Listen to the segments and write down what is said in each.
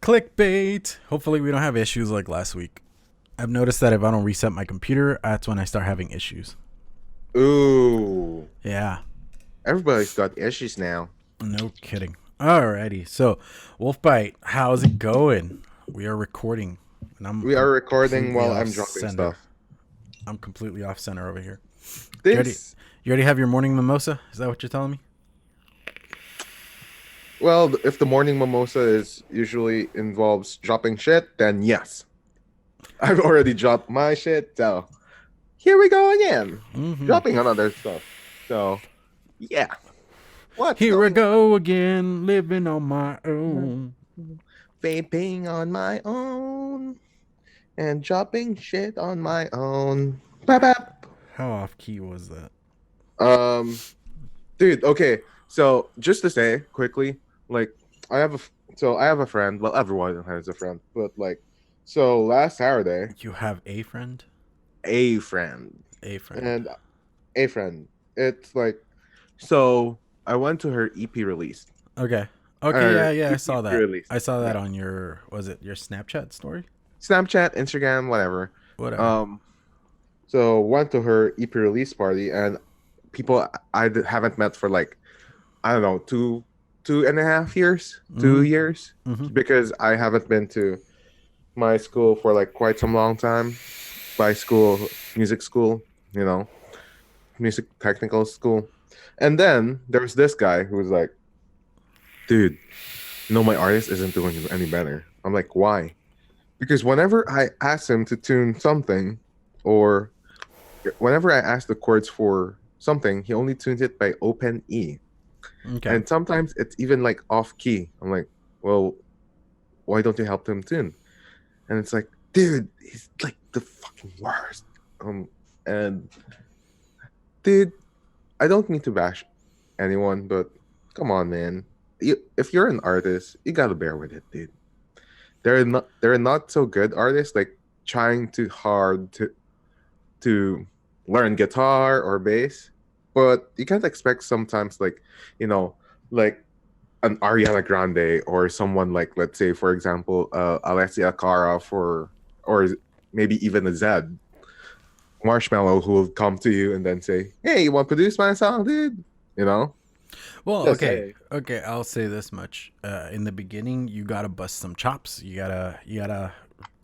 Clickbait. Hopefully we don't have issues like last week. I've noticed that if I don't reset my computer, that's when I start having issues. Ooh. Yeah. Everybody's got issues now. No kidding. Alrighty. So, Wolfbite, how's it going? We are recording. And we are recording while I'm dropping center. stuff. I'm completely off center over here. This... You already have your morning mimosa? Is that what you're telling me? Well, if the morning mimosa is usually involves dropping shit, then yes. I've already dropped my shit, so here we go again. Dropping on other stuff. So, yeah. What? Here I go again, living on my own. Vaping on my own. And dropping shit on my own. Bap. How off key was that? Dude, okay. So, just to say quickly, like, I have a friend. Well, everyone has a friend. But, like, so last Saturday. You have a friend? A friend. A friend. And a friend. It's like, so I went to her EP release. Okay. Yeah, I saw that. Release. I saw that on your, was it your Snapchat story? Snapchat, Instagram, whatever. So went to her EP release party, and people I haven't met for like, I don't know, two and a half years, 2 years, because I haven't been to my school for like quite some long time. By school, music school, music technical school. And then there's this guy who was like, dude, my artist isn't doing any better. I'm like, why? Because whenever I ask him to tune something, or whenever I ask the chords for something, he only tunes it by open E. Okay. And sometimes it's even like off key. I'm like, well, why don't you help him tune? And it's like, dude, he's like the fucking worst. And dude, I don't mean to bash anyone, but come on, man. If you're an artist, you gotta bear with it, dude. There are not so good artists like trying too hard to learn guitar or bass, but you can't expect sometimes like an Ariana Grande or someone like, let's say, for example, Alessia Cara or maybe even a Zed Marshmallow who will come to you and then say, hey, you want to produce my song, dude? Well, just okay, I'll say this much. In the beginning, you gotta bust some chops. You gotta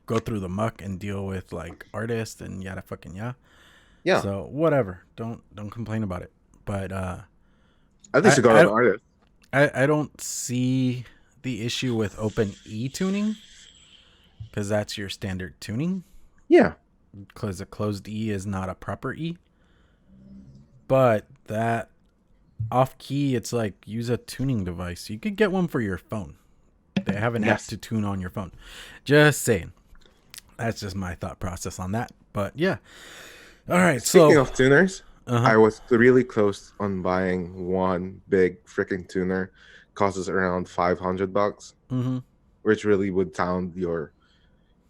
go through the muck and deal with like artists and yada fucking yeah. So whatever, don't complain about it. But at least you got an artist. I don't see the issue with open E tuning, because that's your standard tuning. Yeah. Because a closed E is not a proper E. But that off key, it's like, use a tuning device. You could get one for your phone. They have an app to tune on your phone. Just saying. That's just my thought process on that. But yeah. All right. Speaking of tuners, I was really close on buying one big freaking tuner. Costs around $500, which really would sound your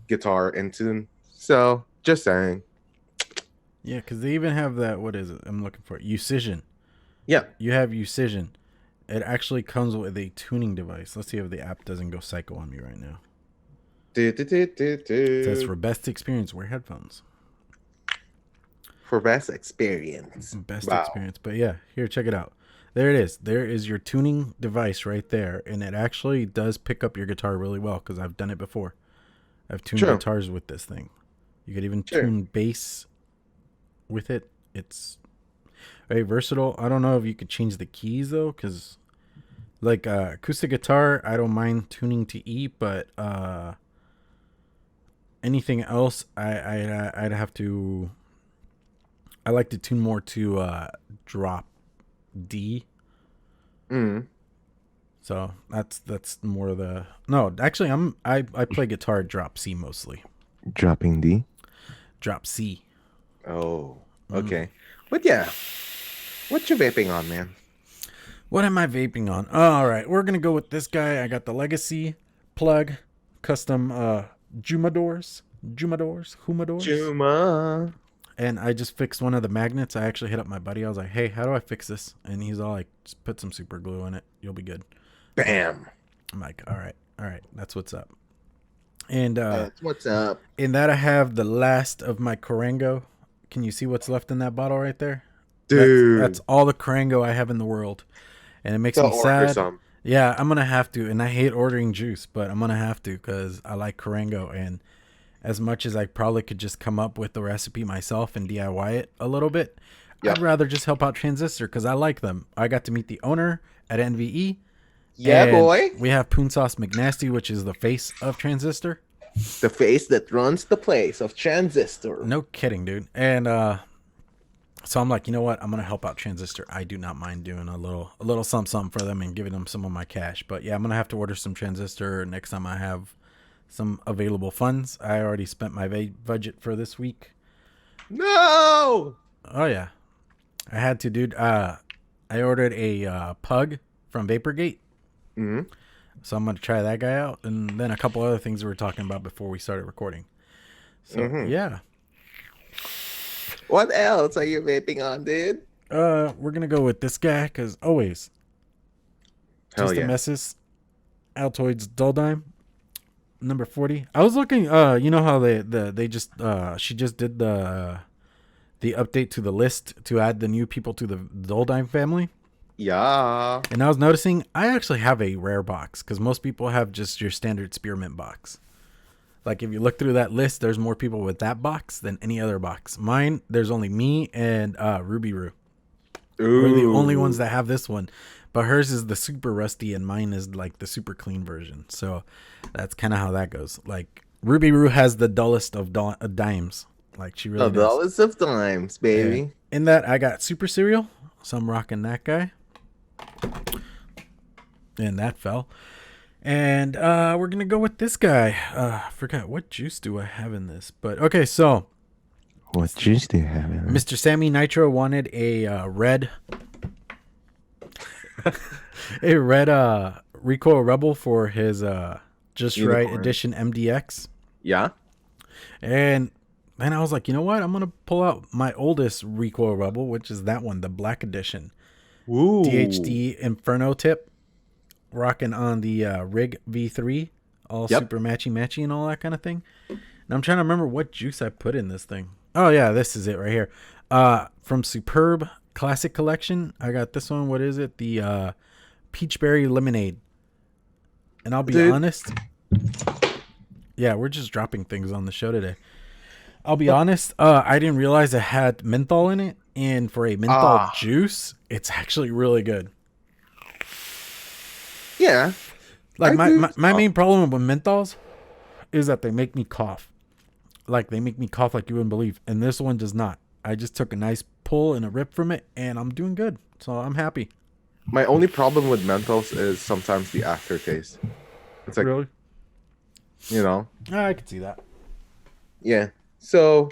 guitar in tune. So, just saying. Yeah, because they even have that, what is it? I'm looking for Ucision. Yeah. You have Ucision. It actually comes with a tuning device. Let's see if the app doesn't go psycho on me right now. It says, for best experience, wear headphones. For best experience. Experience. But yeah, here, check it out. There it is. There is your tuning device right there. And it actually does pick up your guitar really well, because I've done it before. I've tuned guitars with this thing. You could even tune bass with it. It's very versatile. I don't know if you could change the keys though, because like acoustic guitar, I don't mind tuning to E, but anything else, I'd have to. I like to tune more to drop D. So that's more of the actually I play guitar drop C mostly. Dropping D? Drop C. Oh, okay. But yeah. What you vaping on, man? What am I vaping on? All right, we're gonna go with this guy. I got the Legacy plug, custom Humidors. And I just fixed one of the magnets. I actually hit up my buddy. I was like, hey, how do I fix this? And he's all like, just put some super glue in it. You'll be good. Bam. I'm like, all right. That's what's up. And what's up? in that I have the last of my Corango. Can you see what's left in that bottle right there? That's Dude. all the Corango I have in the world. And it makes So me order sad. some. Yeah, I'm going to have to. And I hate ordering juice, but I'm going to have to because I like Corango. And as much as I probably could just come up with the recipe myself and DIY it a little bit, Yep. I'd rather just help out Transistor because I like them. I got to meet the owner at NVE. Yeah, And boy. we have PoonSauce Mcnasty, which is the face of Transistor. The face that runs the place of Transistor. No kidding, dude. And so I'm like, you know what? I'm gonna help out Transistor. I do not mind doing a little something for them and giving them some of my cash. But yeah, I'm gonna have to order some Transistor next time I have some available funds. I already spent my budget for this week. No. Oh yeah, I had to, dude. I ordered a pug from Vaporgate. Mm-hmm. So I'm going to try that guy out. And then a couple other things we were talking about before we started recording. So, yeah. What else are you vaping on, dude? We're going to go with this guy because always. Hell Just yeah. a messes. Altoids Duldime. Number 40. I was looking, you know how they just, she just did the update to the list to add the new people to the Duldime family. Yeah. And I was noticing I actually have a rare box because most people have just your standard spearmint box. Like if you look through that list, there's more people with that box than any other box. Mine, there's only me and Ruby Roo. We're the only ones that have this one. But hers is the super rusty and mine is like the super clean version. So that's kind of how that goes. Like Ruby Roo has the dullest of dimes. Like she really does. The dullest of dimes, baby. And in that, I got Super Cereal. So I'm rocking that guy. And that fell. And we're going to go with this guy. I forgot. What juice do I have in this? But okay, so. What juice do you have in it? Mr. Sammy Nitro wanted a red. a red Recoil Rebel for his Just Unicorn. Right Edition MDX. Yeah. And then I was like, you know what? I'm going to pull out my oldest Recoil Rebel, which is that one, the Black Edition. Ooh. DHD Inferno tip. Rocking on the Rig V3. All super matchy and all that kind of thing. And I'm trying to remember what juice I put in this thing. Oh, yeah, this is it right here. From Superb Classic Collection, I got this one. What is it? The Peachberry Lemonade. And I'll be honest. Yeah, we're just dropping things on the show today. I'll be honest. I didn't realize it had menthol in it. And for a menthol juice, it's actually really good. Yeah. Like my main problem with menthols is that they make me cough. Like they make me cough like you wouldn't believe. And this one does not. I just took a nice pull and a rip from it and I'm doing good. So I'm happy. My only problem with menthols is sometimes the aftertaste. It's like, really? You know? I can see that. Yeah. So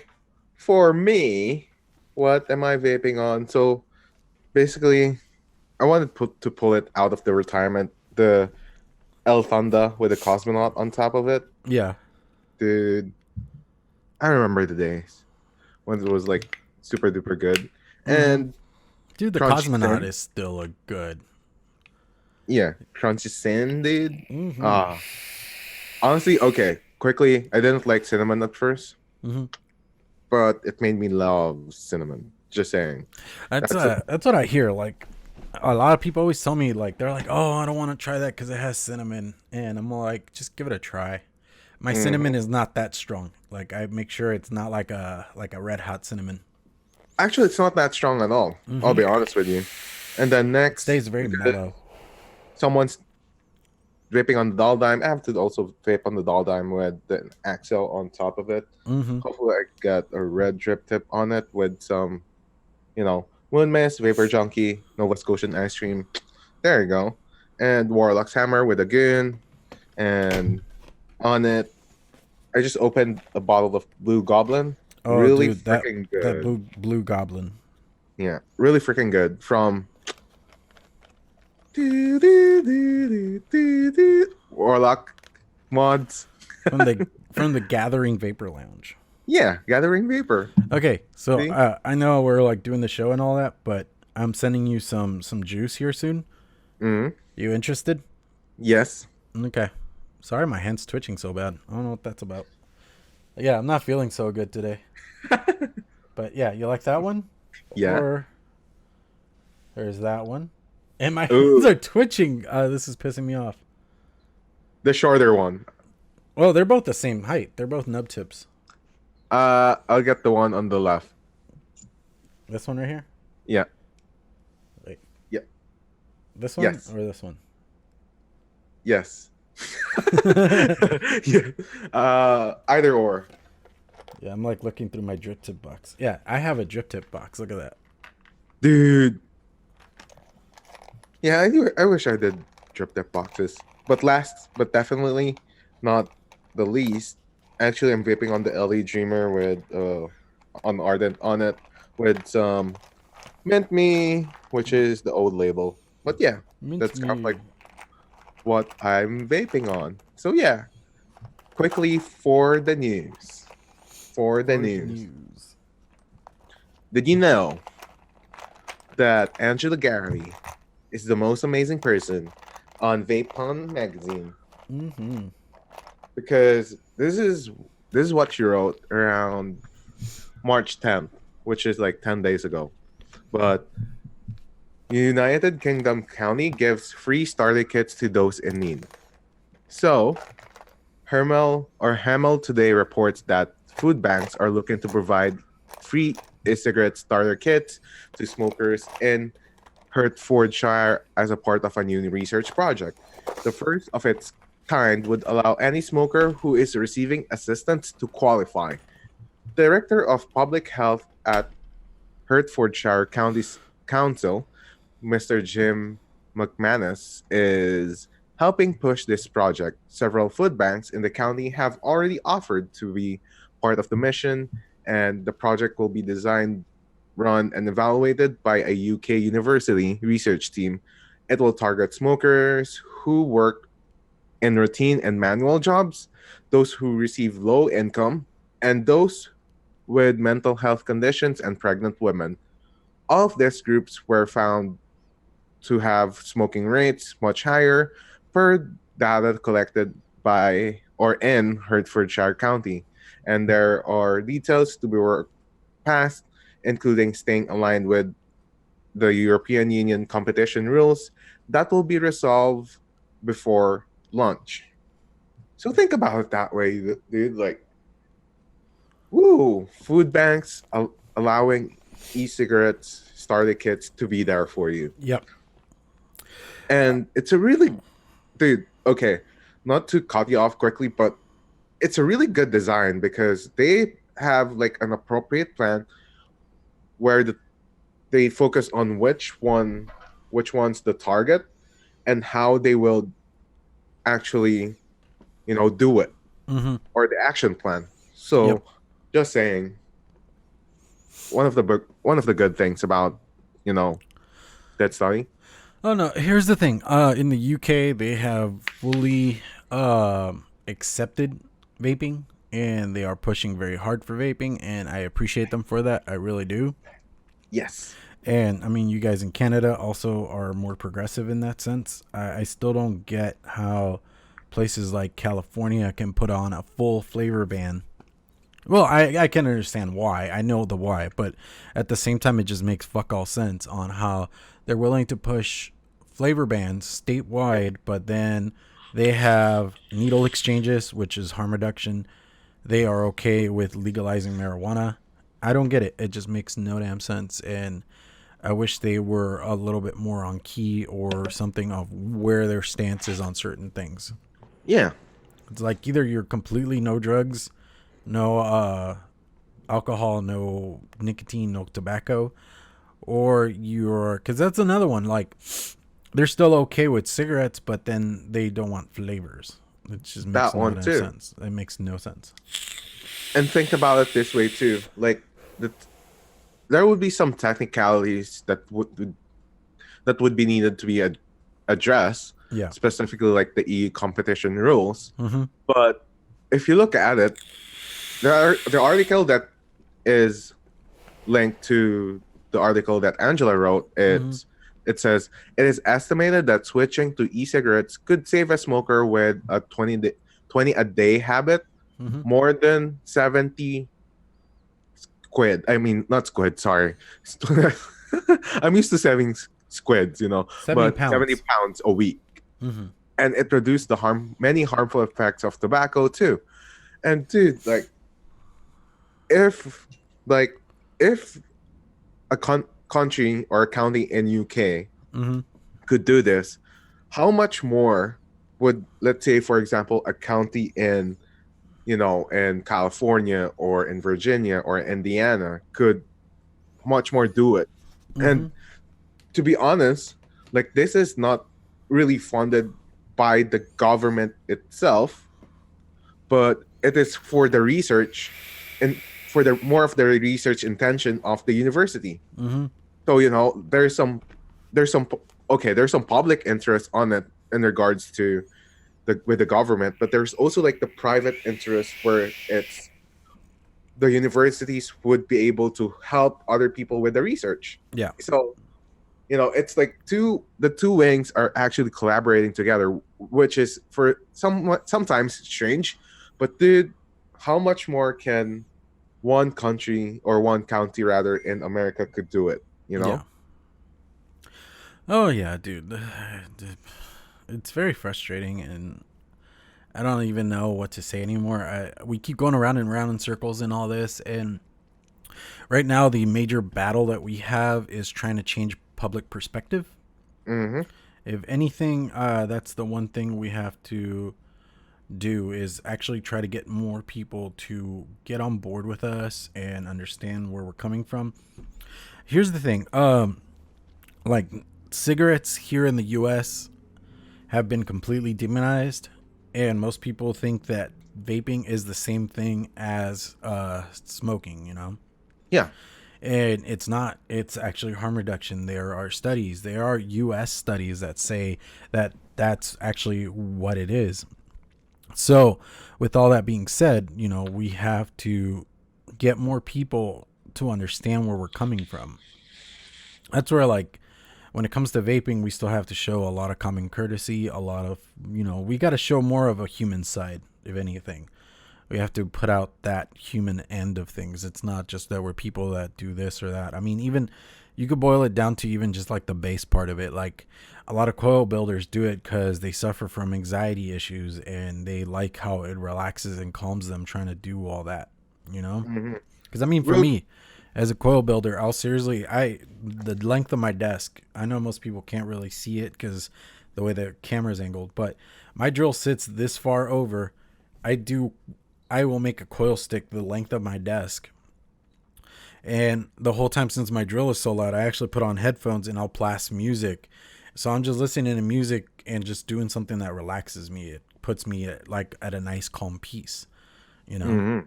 for me, what am I vaping on? So basically, I wanted to pull it out of the retirement. The El Thunder with a cosmonaut on top of it. Yeah. Dude, I remember the days when it was like super duper good. And dude, the cosmonaut is still a good. Yeah, crunchy sin, dude. Honestly, okay, quickly, I didn't like cinnamon at first. But it made me love cinnamon. Just saying. That's what I hear. Like a lot of people always tell me, like they're like, "Oh, I don't want to try that because it has cinnamon," and I'm like, "Just give it a try." My cinnamon is not that strong. Like I make sure it's not like a red hot cinnamon. Actually, it's not that strong at all. I'll be honest with you. And then next, stays very mellow. Someone's vaping on the doll dime. I have to also vape on the doll dime with the Axel on top of it. Hopefully, I got a red drip tip on it with some, Moon Mist, Vapor Junkie, Nova Scotian Ice Cream. There you go. And Warlock's Hammer with a goon. And on it, I just opened a bottle of Blue Goblin. Oh, really dude, freaking good. That blue Goblin. Yeah, really freaking good. From Warlock mods. from the Gathering Vapor Lounge. Yeah, Gathering Vapor. Okay, so I know we're like doing the show and all that, but I'm sending you some juice here soon. You interested? Yes. Okay. Sorry, my hand's twitching so bad. I don't know what that's about. Yeah, I'm not feeling so good today. But yeah, you like that one? Yeah. Or there's that one. And my Ooh, hands are twitching. This is pissing me off. the shorter one. Well, they're both the same height. They're both nub tips. I'll get the one on the left. This one right here? Yeah. Wait. Yeah. This one or this one? Yes. Yeah. Either or. Yeah, I'm like looking through my drip tip box. Yeah, I have a drip tip box. Look at that. Dude. Yeah, I wish I did drip tip boxes. But last, but definitely not the least, actually I'm vaping on the LE Dreamer with on Ardent on it with some Mint Me, which is the old label. But yeah, that's kind of like what I'm vaping on. So yeah, quickly for the news. For the news. Did you know that Angela Gary is the most amazing person on VapeCon magazine? Mm-hmm. Because this is what she wrote around March 10th, which is like 10 days ago. But United Kingdom County gives free starter kits to those in need. So, Hamel today reports that food banks are looking to provide free e-cigarette starter kits to smokers in Hertfordshire as a part of a new research project. The first of its kind would allow any smoker who is receiving assistance to qualify. Director of Public Health at Hertfordshire County's Council, Mr. Jim McManus, is helping push this project. Several food banks in the county have already offered to be part of the mission, and the project will be designed, run, and evaluated by a UK university research team. It will target smokers who work in routine and manual jobs, those who receive low income, and those with mental health conditions and pregnant women. All of these groups were found to have smoking rates much higher per data collected by or in Hertfordshire County. And there are details to be worked past, including staying aligned with the European Union competition rules that will be resolved before launch. So think about it that way, dude. Like, woo, food banks allowing e-cigarettes starter kits to be there for you. Yep. And it's a really, dude, okay, not to cut you off quickly, but it's a really good design because they have like an appropriate plan where they focus on which one's the target and how they will actually, do it, or the action plan. So, just saying, one of the good things about that study. Oh no! Here's the thing. In the UK, they have fully accepted vaping, and they are pushing very hard for vaping, and I appreciate them for that. I really do. Yes. And I mean, you guys in Canada also are more progressive in that sense. I still don't get how places like California can put on a full flavor ban. Well, I can understand why. I know the why. But at the same time, it just makes fuck all sense on how they're willing to push flavor bans statewide, but then they have needle exchanges, which is harm reduction. They are okay with legalizing marijuana. I don't get it. It just makes no damn sense. And I wish they were a little bit more on key or something of where their stance is on certain things. Yeah. It's like either you're completely no drugs, no alcohol, no nicotine, no tobacco, or you're, because that's another one. Like, they're still okay with cigarettes, but then they don't want flavors. It just makes no damn sense. It makes no sense. And think about it this way too. Like, there would be some technicalities that would be needed to be addressed. Yeah. Specifically, like the EU competition rules. Mm-hmm. But if you look at it, the article that is linked to the article that Angela wrote, it's it says it is estimated that switching to e-cigarettes could save a smoker with a 20 a day habit Mm-hmm. more than 70 squid. I mean, not squid, sorry. I'm used to saving squids, 70 but 70 pounds. pounds a week. Mm-hmm. And it reduced many harmful effects of tobacco too. And dude, if like if a country or a county in UK Mm-hmm. could do this, how much more would, let's say, for example, a county in California or in Virginia or Indiana could much more do it? Mm-hmm. And to be honest, this is not really funded by the government itself, but it is for the research and for the more of the research intention of the university. Mm-hmm. So there's some public interest on it in regards to the government, but there's also the private interest where it's the universities would be able to help other people with the research. Yeah. So it's the two wings are actually collaborating together, which is for sometimes strange, but dude, how much more can one country or one county rather in America could do it? Yeah. Oh yeah, dude. It's very frustrating, and I don't even know what to say anymore. We keep going around and around in circles in all this, and right now the major battle that we have is trying to change public perspective. Mm-hmm. If anything, that's the one thing we have to do is actually try to get more people to get on board with us and understand where we're coming from. Here's the thing. Like cigarettes here in the US have been completely demonized, and most people think that vaping is the same thing as smoking, Yeah. And it's not. It's actually harm reduction. There are studies. There are US studies that say that that's actually what it is. So, with all that being said, we have to get more people to understand where we're coming from. That's where, when it comes to vaping, we still have to show a lot of common courtesy, a lot of, we got to show more of a human side, if anything. We have to put out that human end of things. It's not just that we're people that do this or that. I mean, even you could boil it down to even just the base part of it. Like a lot of coil builders do it because they suffer from anxiety issues and they like how it relaxes and calms them trying to do all that, Mm-hmm. Because I mean, for me, as a coil builder, the length of my desk, I know most people can't really see it because the way the camera's angled, but my drill sits this far over. I will make a coil stick the length of my desk. And the whole time, since my drill is so loud, I actually put on headphones and I'll blast music. So I'm just listening to music and just doing something that relaxes me. It puts me at a nice calm peace, Mm-hmm.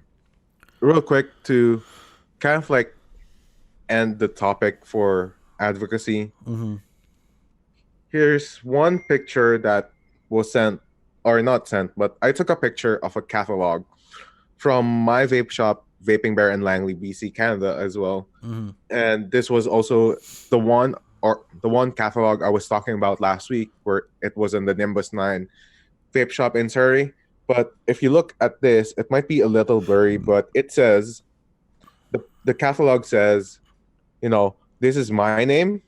Real quick to kind of end the topic for advocacy. Mm-hmm. Here's one picture that was sent, or not sent, but I took a picture of a catalog from my vape shop, Vaping Bear in Langley, BC, Canada, as well. Mm-hmm. And this was also the one catalog I was talking about last week, where it was in the Nimbus 9 vape shop in Surrey. But if you look at this, it might be a little blurry, but it says the catalog says, this is my name,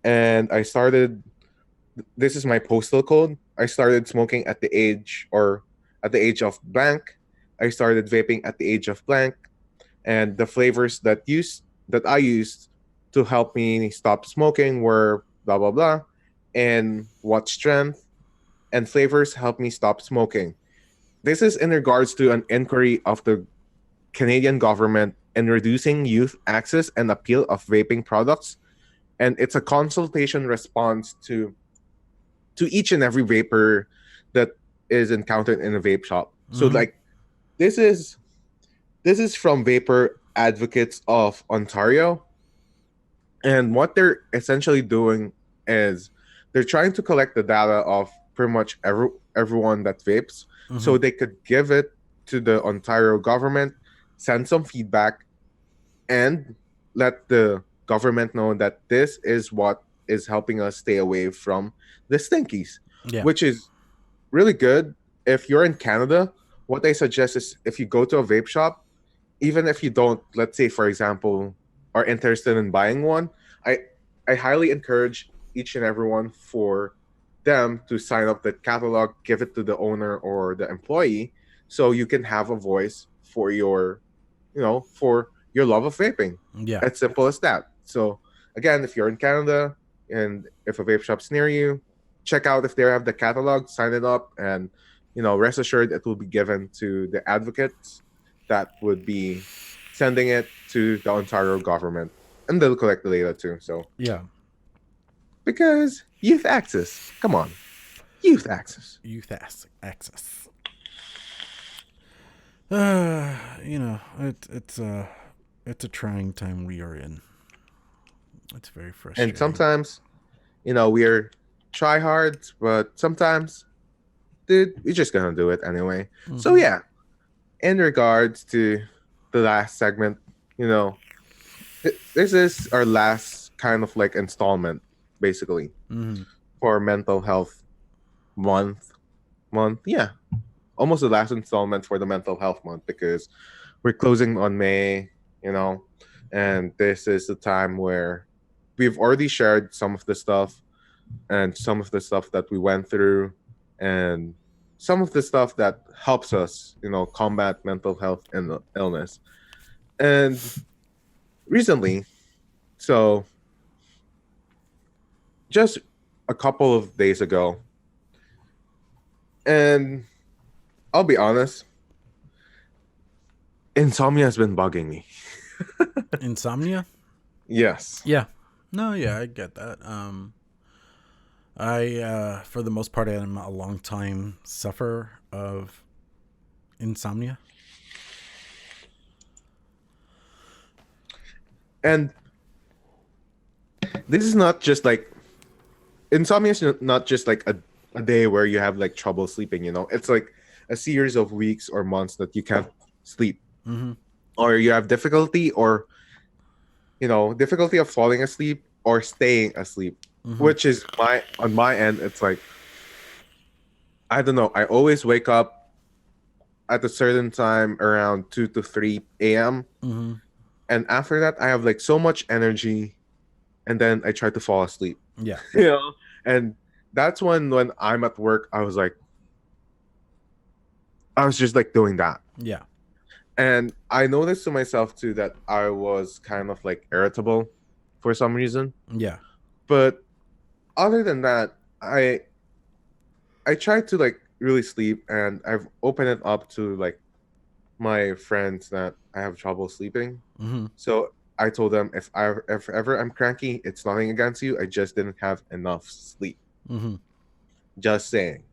and this is my postal code. I started smoking at the age of blank. I started vaping at the age of blank, and the flavors that I used to help me stop smoking were blah blah blah, and what strength and flavors helped me stop smoking. This is in regards to an inquiry of the Canadian government in reducing youth access and appeal of vaping products, and it's a consultation response to each and every vapor that is encountered in a vape shop. So Mm-hmm. this is from Vapor Advocates of Ontario, and what they're essentially doing is they're trying to collect the data of pretty much everyone that vapes, Mm-hmm. so they could give it to the Ontario government, send some feedback, and let the government know that this is what is helping us stay away from the stinkies, Yeah. which is really good. If you're in Canada, what I suggest is if you go to a vape shop, even if you don't, let's say, for example, are interested in buying one, I I highly encourage each and everyone for them to sign up the catalog, give it to the owner or the employee, so you can have a voice for your, for your love of vaping. Yeah. As simple as that. So again, if you're in Canada and if a vape shop's near you, check out if they have the catalog, sign it up, and rest assured it will be given to the advocates that would be sending it to the Ontario government, and they'll collect the data too. So Yeah. because youth access, come on, youth access. Youth access. It's a trying time we are in. It's very frustrating. And sometimes, we're tryhards, but sometimes, dude, we're just gonna do it anyway. Mm-hmm. So yeah, in regards to the last segment, this is our last kind of like installment, basically, for mental health month. Yeah, almost the last installment for the mental health month, because we're closing on May, and this is the time where we've already shared some of the stuff and some of the stuff that we went through and some of the stuff that helps us, combat mental health and illness. And recently, so just a couple of days ago, and I'll be honest, insomnia has been bugging me. Insomnia? Yes. Yeah. No, yeah, I get that. I for the most part, I'm a long time sufferer of insomnia. And this is not just like, insomnia is not just like a day where you have like trouble sleeping, it's like a series of weeks or months that you can't sleep, or you have difficulty difficulty of falling asleep or staying asleep, which is on my end. It's like, I don't know, I always wake up at a certain time around 2 to 3 a.m. And after that I have like so much energy, and then I try to fall asleep. Yeah. And that's when I'm at work, I was just like doing that. Yeah. And I noticed to myself too that I was kind of like irritable for some reason. Yeah. But other than that, I tried to like really sleep, and I've opened it up to like my friends that I have trouble sleeping. So I told them, if ever I'm cranky, it's nothing against you. I just didn't have enough sleep. Just saying.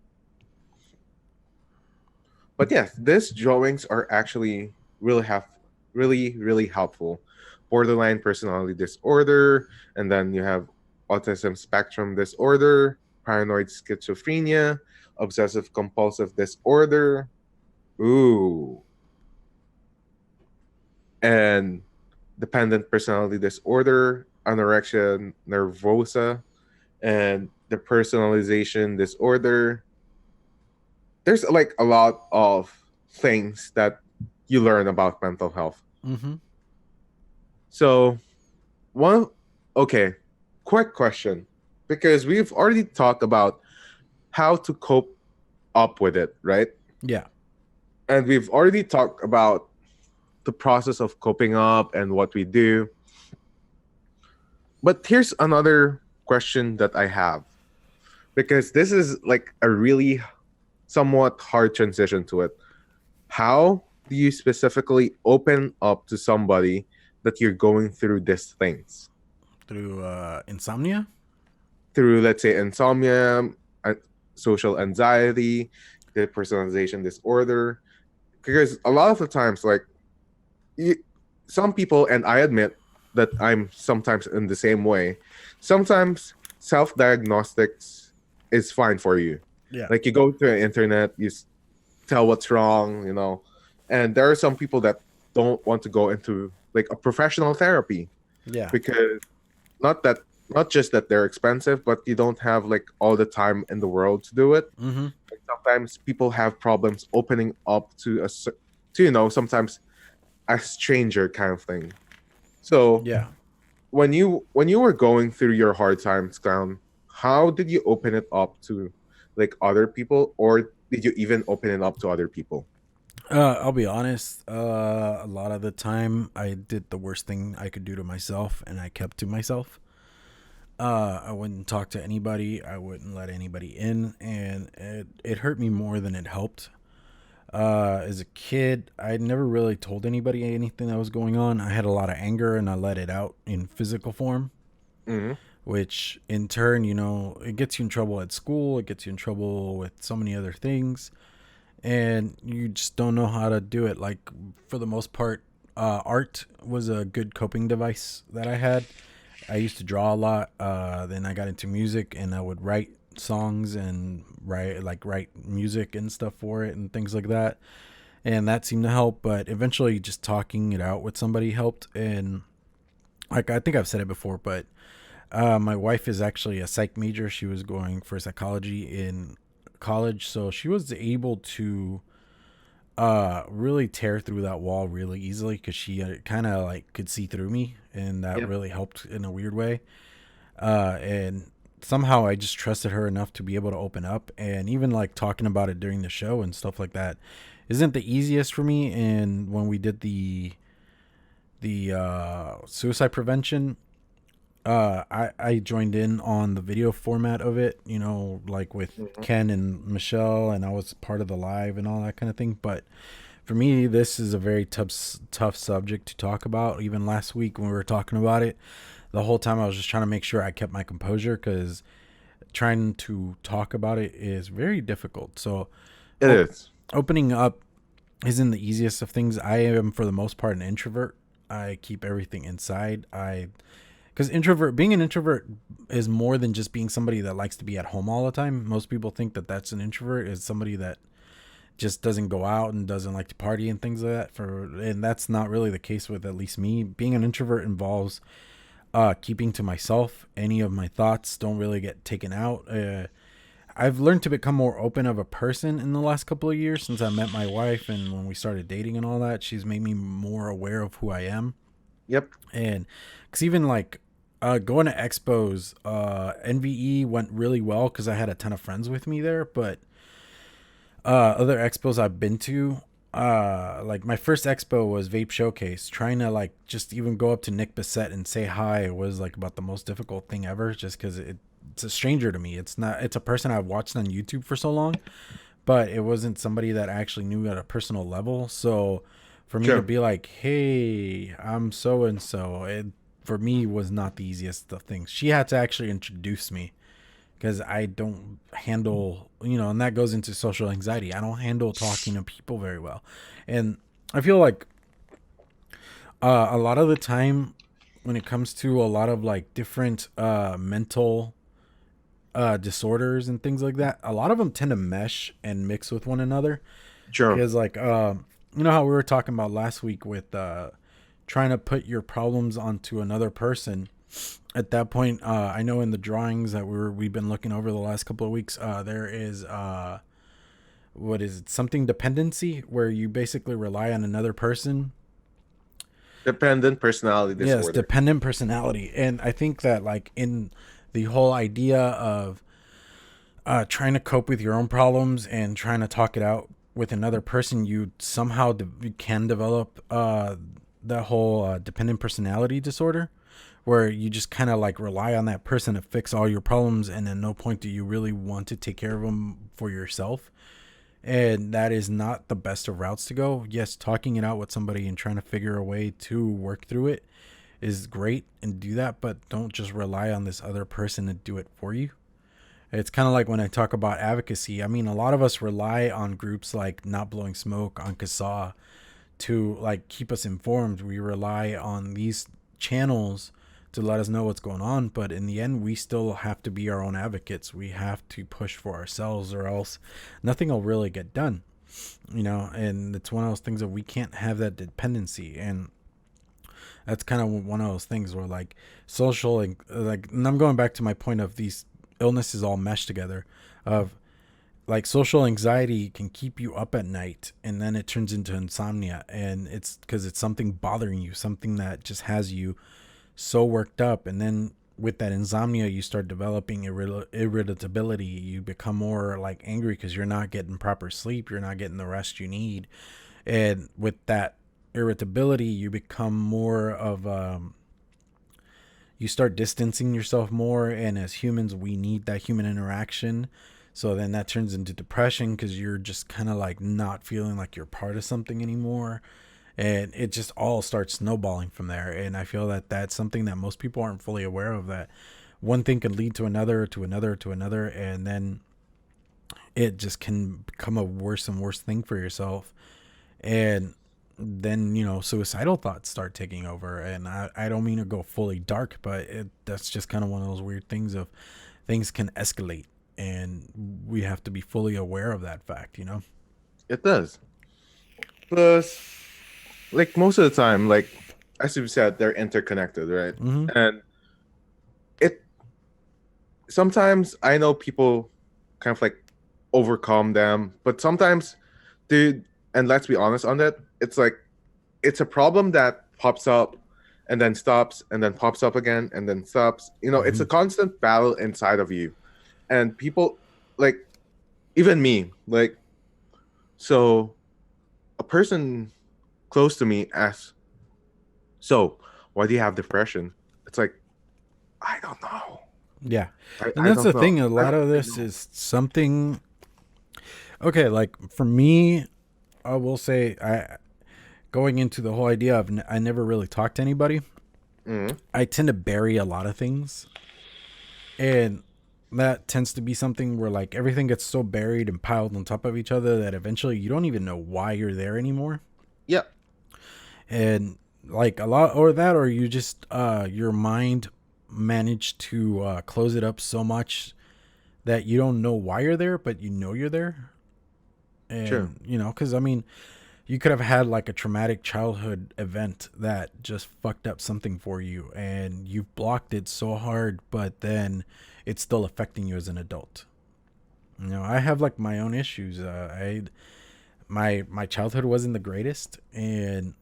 But yes, these drawings are actually really helpful. Borderline personality disorder, and then you have autism spectrum disorder, paranoid schizophrenia, obsessive compulsive disorder, and dependent personality disorder, anorexia nervosa, and the personalization disorder. There's like a lot of things that you learn about mental health. So, quick question, because we've already talked about how to cope up with it, right? Yeah. And we've already talked about the process of coping up and what we do. But here's another question that I have, because this is like a really somewhat hard transition to it. How do you specifically open up to somebody that you're going through these things? Through insomnia? Through, let's say, insomnia, social anxiety, the personalization disorder. Because a lot of the times, like, some people, and I admit that I'm sometimes in the same way, sometimes self-diagnostics is fine for you. Yeah. Like, you go to the internet, you tell what's wrong, and there are some people that don't want to go into like a professional therapy. Yeah. Because not that not just that they're expensive, but you don't have like all the time in the world to do it. Mm-hmm. Like, sometimes people have problems opening up to to sometimes a stranger kind of thing. So Yeah. when you were going through your hard times, Clown, how did you open it up to like other people, or did you even open it up to other people? I'll be honest. A lot of the time, I did the worst thing I could do to myself, and I kept to myself. I wouldn't talk to anybody. I wouldn't let anybody in, and it hurt me more than it helped. As a kid, I never really told anybody anything that was going on. I had a lot of anger, and I let it out in physical form, Mm-hmm. which in turn, it gets you in trouble at school. It gets you in trouble with so many other things, and you just don't know how to do it. Like, for the most part, art was a good coping device that I had. I used to draw a lot. Then I got into music, and I would write songs and write music and stuff for it and things like that. And that seemed to help. But eventually, just talking it out with somebody helped. And like, I think I've said it before, but my wife is actually a psych major. She was going for psychology in college, so she was able to really tear through that wall really easily because she kind of like could see through me, and that Yep. really helped in a weird way. And somehow I just trusted her enough to be able to open up, and even like talking about it during the show and stuff like that isn't the easiest for me. And when we did the suicide prevention, I joined in on the video format of it, like with Mm-hmm. Ken and Michelle, and I was part of the live and all that kind of thing. But for me, this is a very tough subject to talk about. Even last week when we were talking about it, the whole time I was just trying to make sure I kept my composure because trying to talk about it is very difficult. So It op- is. opening up isn't the easiest of things. I am for the most part an introvert. I keep everything inside. Because being an introvert is more than just being somebody that likes to be at home all the time. Most people think that that's an introvert, is somebody that just doesn't go out and doesn't like to party and things like that. And that's not really the case with at least me. Being an introvert involves keeping to myself. Any of my thoughts don't really get taken out. I've learned to become more open of a person in the last couple of years since I met my wife, and when we started dating and all that. She's made me more aware of who I am. Yep. And because even like going to expos, NVE went really well because I had a ton of friends with me there. But other expos I've been to, like my first expo was Vape Showcase. Trying to like just even go up to Nick Bissett and say hi was like about the most difficult thing ever, just because it's a stranger to me. It's a person I've watched on YouTube for so long, but it wasn't somebody that I actually knew at a personal level. So for me to Sure. be like, hey, I'm so and so, it for me was not the easiest of things. She had to actually introduce me because I don't handle, and that goes into social anxiety. I don't handle talking to people very well. And I feel like a lot of the time when it comes to a lot of like different mental disorders and things like that, a lot of them tend to mesh and mix with one another. Sure. Because like how we were talking about last week with trying to put your problems onto another person. At that point, I know in the drawings that we've been looking over the last couple of weeks, there is what is it, something dependency, where you basically rely on another person. Dependent personality Yes, disorder. dependent personality. And I think that like in the whole idea of trying to cope with your own problems and trying to talk it out with another person, you somehow you can develop the whole dependent personality disorder, where you just kind of like rely on that person to fix all your problems, and at no point do you really want to take care of them for yourself. And that is not the best of routes to go. Yes, talking it out with somebody and trying to figure a way to work through it is great, and do that, but don't just rely on this other person to do it for you. It's kind of like when I talk about advocacy. I mean, a lot of us rely on groups like Not Blowing Smoke, on CASA, to like keep us informed. We rely on these channels to let us know what's going on, but in the end we still have to be our own advocates. We have to push for ourselves, or else nothing will really get done. And it's one of those things that we can't have that dependency. And that's kind of one of those things where like social and like, and I'm going back to my point of these illnesses all meshed together of like social anxiety can keep you up at night and then it turns into insomnia, and it's because it's something bothering you, something that just has you so worked up, and then with that insomnia you start developing irritability. You become more like angry because you're not getting proper sleep, you're not getting the rest you need, and with that irritability you become more of you start distancing yourself more, and as humans we need that human interaction. So then that turns into depression because you're just kind of like not feeling like you're part of something anymore, and it just all starts snowballing from there. And I feel that that's something that most people aren't fully aware of, that one thing can lead to another, to another, to another, and then it just can become a worse and worse thing for yourself. And then, you know, suicidal thoughts start taking over. And I don't mean to go fully dark, but that's just kind of one of those weird things of things can escalate, and we have to be fully aware of that fact, you know? It does. Plus, like most of the time, like as you said, they're interconnected, right? Mm-hmm. And it sometimes I know people kind of like overcome them, but sometimes, dude, and let's be honest on that, it's like it's a problem that pops up and then stops and then pops up again and then stops. You know, it's a constant battle inside of you. And people, like, even me, like, so a person close to me asks, so why do you have depression? It's like, I don't know. Yeah. And that's the thing. A lot of this is something. Okay. Like for me, I will say, going into the whole idea of I never really talked to anybody. Mm-hmm. I tend to bury a lot of things. And that tends to be something where like everything gets so buried and piled on top of each other that eventually you don't even know why you're there anymore. Yep. And like a lot, or that, or you just your mind managed to close it up so much that you don't know why you're there, but you know you're there. And Sure. you know, because I mean, you could have had like a traumatic childhood event that just fucked up something for you, and you've blocked it so hard, but then it's still affecting you as an adult. You know, I have like my own issues. My childhood wasn't the greatest, and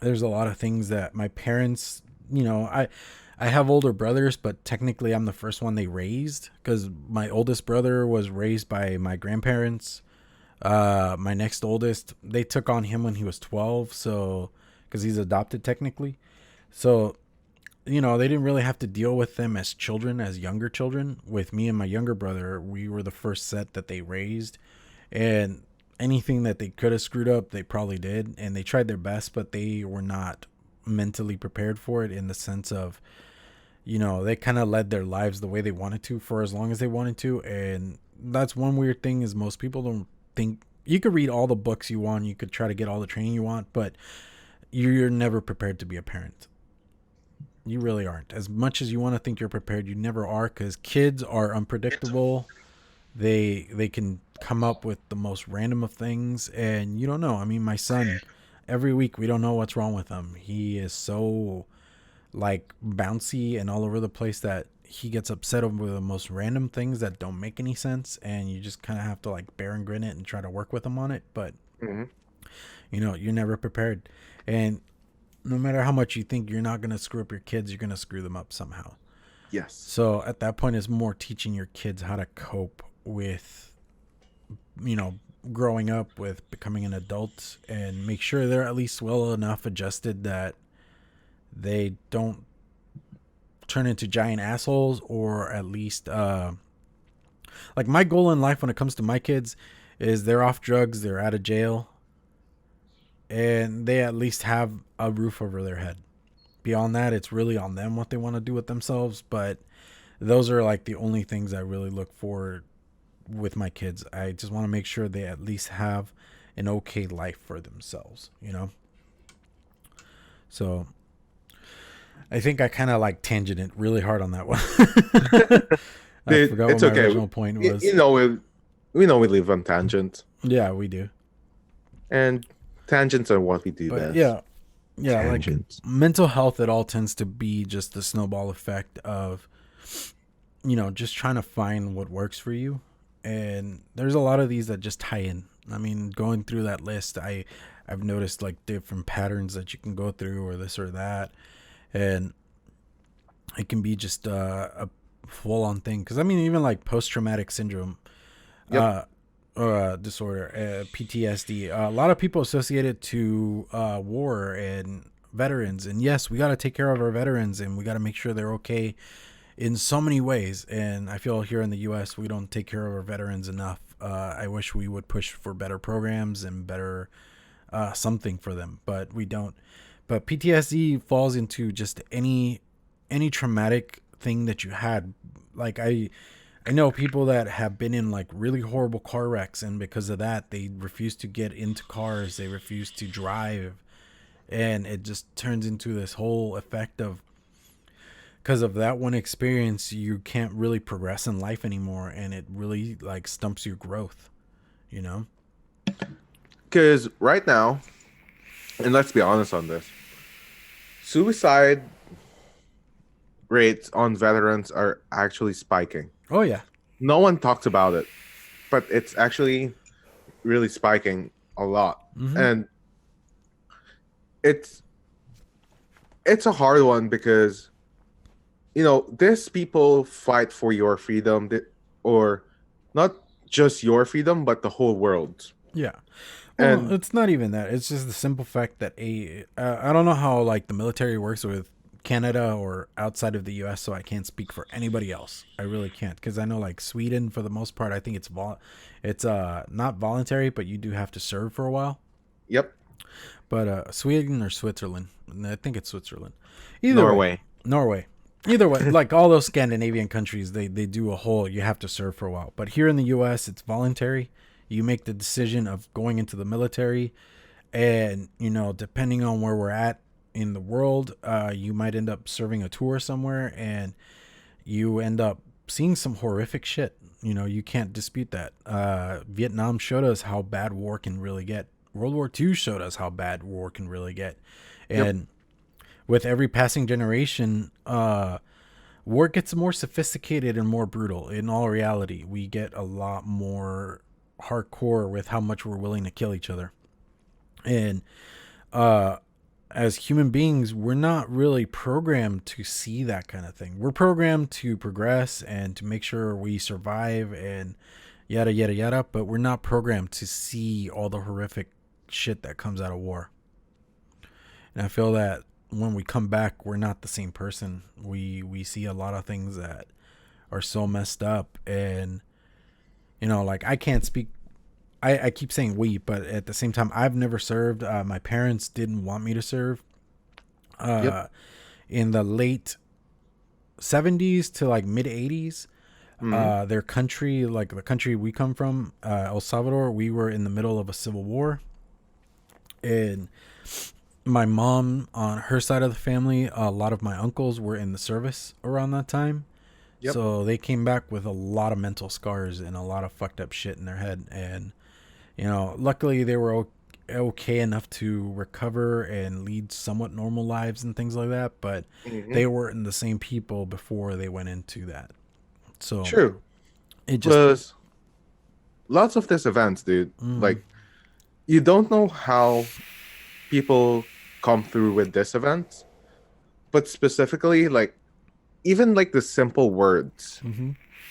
there's a lot of things that my parents, you know, I have older brothers, but technically I'm the first one they raised because my oldest brother was raised by my grandparents. My next oldest, they took on him when he was 12, so because he's adopted technically. So, you know, they didn't really have to deal with them as children, as younger children. With me and my younger brother, we were the first set that they raised, and anything that they could have screwed up, they probably did, and they tried their best, but they were not mentally prepared for it, in the sense of, you know, they kind of led their lives the way they wanted to for as long as they wanted to. And that's one weird thing, is most people don't think, you could read all the books you want, you could try to get all the training you want, but you're never prepared to be a parent. You really aren't. As much as you want to think you're prepared, you never are, because kids are unpredictable. They can come up with the most random of things, and you don't know. I mean, my son, every week we don't know what's wrong with him. He is so like bouncy and all over the place that he gets upset over the most random things that don't make any sense, and you just kind of have to like bear and grin it and try to work with him on it. But you know, you're never prepared, and no matter how much you think you're not going to screw up your kids, you're going to screw them up somehow. Yes. So at that point, it's more teaching your kids how to cope with, you know, growing up, with becoming an adult, and make sure they're at least well enough adjusted that they don't turn into giant assholes, or at least like my goal in life when it comes to my kids is they're off drugs, they're out of jail, and they at least have a roof over their head. Beyond that, it's really on them what they want to do with themselves, but those are like the only things I really look for with my kids. I just want to make sure they at least have an okay life for themselves, you know? So I think I kind of like tangented really hard on that one. I forgot it's what my okay. original point was. You know, we know we live on tangents. Yeah, we do. And tangents are what we do But best. yeah, Yeah, like tangents. mental health, it all tends to be just the snowball effect of, just trying to find what works for you. And there's a lot of these that just tie in. I mean, going through that list, I've noticed like different patterns that you can go through, or this or that, and it can be just a full on thing. Because I mean, even like post traumatic syndrome, Yep. uh, disorder, PTSD. A lot of people associate it to war and veterans. And yes, we got to take care of our veterans, and we got to make sure they're okay in so many ways. And I feel here in the U.S. we don't take care of our veterans enough. I wish we would push for better programs and better something for them, but we don't. But PTSD falls into just any traumatic thing that you had. Like I know people that have been in like really horrible car wrecks, and because of that, they refuse to get into cars. They refuse to drive, and it just turns into this whole effect of, because of that one experience, you can't really progress in life anymore, and it really like stumps your growth. You know? Because right now, and let's be honest on this, suicide rates on veterans are actually spiking. Oh yeah. No one talks about it, but it's actually really spiking a lot. Mm-hmm. And it's it's a hard one because these people fight for your freedom, or not just your freedom, but the whole world. Yeah. Well, And it's not even that. It's just the simple fact that I don't know how like the military works with Canada or outside of the U.S., so I can't speak for anybody else. I really can't, because I know like Sweden, for the most part, I think it's not voluntary, but you do have to serve for a while. yep, But Sweden or Switzerland, I think it's Switzerland. Either way, Norway. Norway. Either way, like all those Scandinavian countries, they do a whole, you have to serve for a while. But here in the U.S., it's voluntary. You make the decision of going into the military, and depending on where we're at in the world, you might end up serving a tour somewhere, and you end up seeing some horrific shit. You can't dispute that. Vietnam showed us how bad war can really get. World War II showed us how bad war can really get. Yep. And with every passing generation, war gets more sophisticated and more brutal. In all reality, we get a lot more hardcore with how much we're willing to kill each other. And as human beings, we're not really programmed to see that kind of thing. We're programmed to progress and to make sure we survive and yada yada yada, but we're not programmed to see all the horrific shit that comes out of war. And I feel that when we come back, we're not the same person. We see a lot of things that are so messed up, and like I can't speak. I keep saying we, but at the same time, I've never served. My parents didn't want me to serve. Yep. In the late 70s to like mid 80s, their country, like the country we come from, El Salvador, we were in the middle of a civil war. And my mom, on her side of the family, a lot of my uncles were in the service around that time. Yep. So they came back with a lot of mental scars and a lot of fucked up shit in their head. And, luckily they were okay enough to recover and lead somewhat normal lives and things like that. But they weren't the same people before they went into that. So True. it just. Plus, lots of these events, dude. Like, you don't know how people come through with this event, but specifically, like, even like the simple words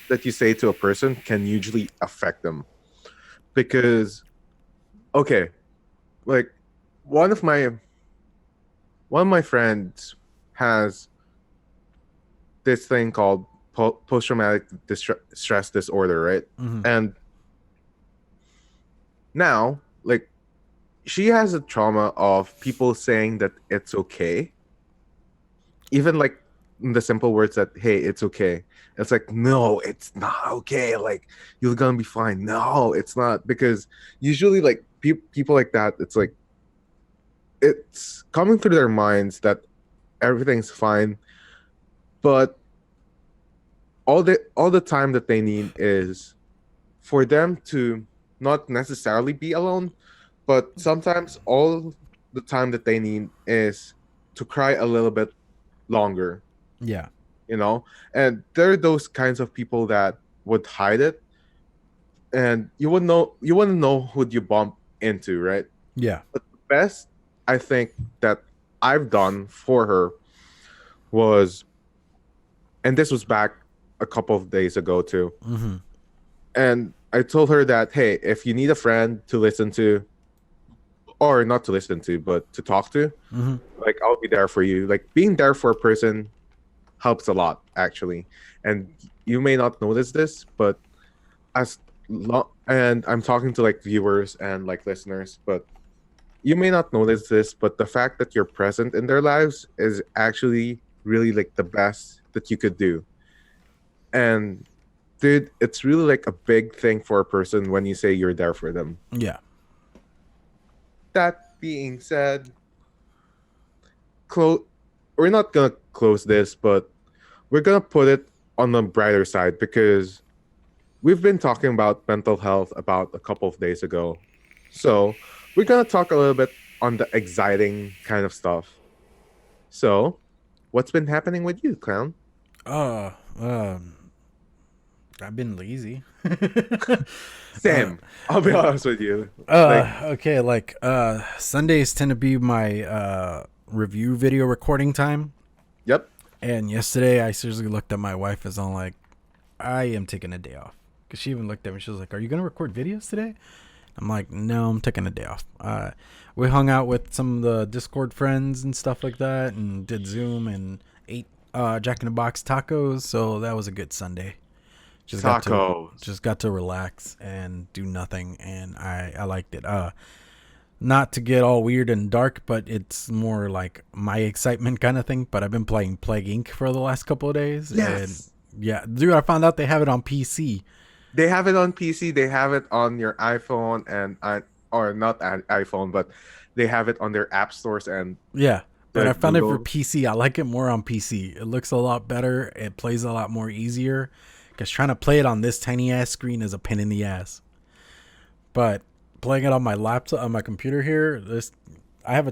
that you say to a person can usually affect them. Because, okay, like one of my friends has this thing called post-traumatic stress disorder, right? And now, like, she has a trauma of people saying that it's okay, even like the simple words that, hey, it's okay. It's like, no, it's not okay, like, you're gonna be fine. No, it's not. Because usually, like, people like that, it's like, it's coming through their minds that everything's fine, but all the time that they need is for them to not necessarily be alone, but sometimes all the time that they need is to cry a little bit longer, Yeah. you know? And there are those kinds of people that would hide it, and you wouldn't know who you bump into, right? Yeah. But the best I think that I've done for her was, and this was back a couple of days ago too. Mm-hmm. And I told her that, hey, if you need a friend to listen to, or not to listen to, but to talk to, Mm-hmm. like I'll be there for you. Like being there for a person helps a lot, actually. And you may not notice this, but and I'm talking to like viewers and like listeners, but you may not notice this, but the fact that you're present in their lives is actually really like the best that you could do. And dude, it's really like a big thing for a person when you say you're there for them. Yeah. That being said, close we're not gonna close this, but we're gonna put it on the brighter side because we've been talking about mental health about a couple of days ago. So we're gonna talk a little bit on the exciting kind of stuff. So, what's been happening with you, clown? Uh, um, I've been lazy. uh, Sam, I'll be honest with you. Like, okay, like Sundays tend to be my review video recording time. yep. And yesterday I seriously looked at my wife as I'm like, I am taking a day off. Because she even looked at me, she was like, are you going to record videos today? I'm like, no, I'm taking a day off. We hung out with some of the Discord friends and stuff like that and did Zoom and ate Jack in the Box tacos. So that was a good Sunday. Tacos. Just got to relax and do nothing, and I liked it. Not to get all weird and dark, but it's more like my excitement kind of thing. But I've been playing Plague Inc. for the last couple of days. Yes. And yeah, dude, I found out they have it on PC. They have it on PC. They have it on your iPhone or not an iPhone, but they have it on their app stores and Yeah, but the I found it for Google. PC. I like it more on PC. It looks a lot better. It plays a lot more easier. Because trying to play it on this tiny ass screen is a pain in the ass. But playing it on my laptop, on my computer here, I have a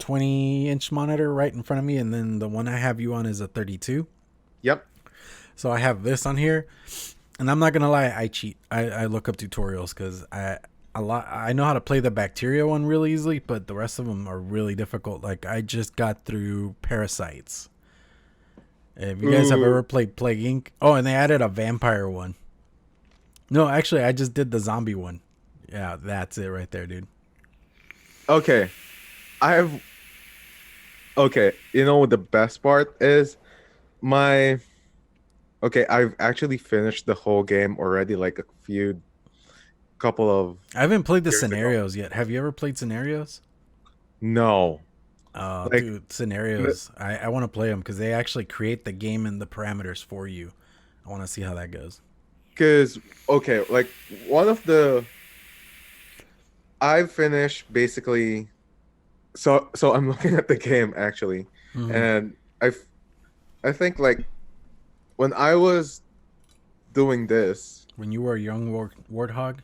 20-inch monitor right in front of me, and then the one I have you on is a 32. Yep. So I have this on here, and I'm not gonna lie, I cheat. I look up tutorials because I know how to play the bacteria one really easily, but the rest of them are really difficult. Like I just got through Parasites. If you guys have ever played Plague Inc. Oh, and they added a vampire one. No, actually, I just did the zombie one. Yeah, that's it right there, dude. Okay. I've okay. You know what the best part is? My okay. I've actually finished the whole game already. Like a couple of I haven't played the years ago. scenarios yet. Have you ever played scenarios? No. Oh, Like, dude, scenarios. I want to play them because they actually create the game and the parameters for you. I want to see how that goes. because okay, like one of the I've finished basically. So I'm looking at the game actually, Mm-hmm. and I think like when I was doing this, When you were a young warthog,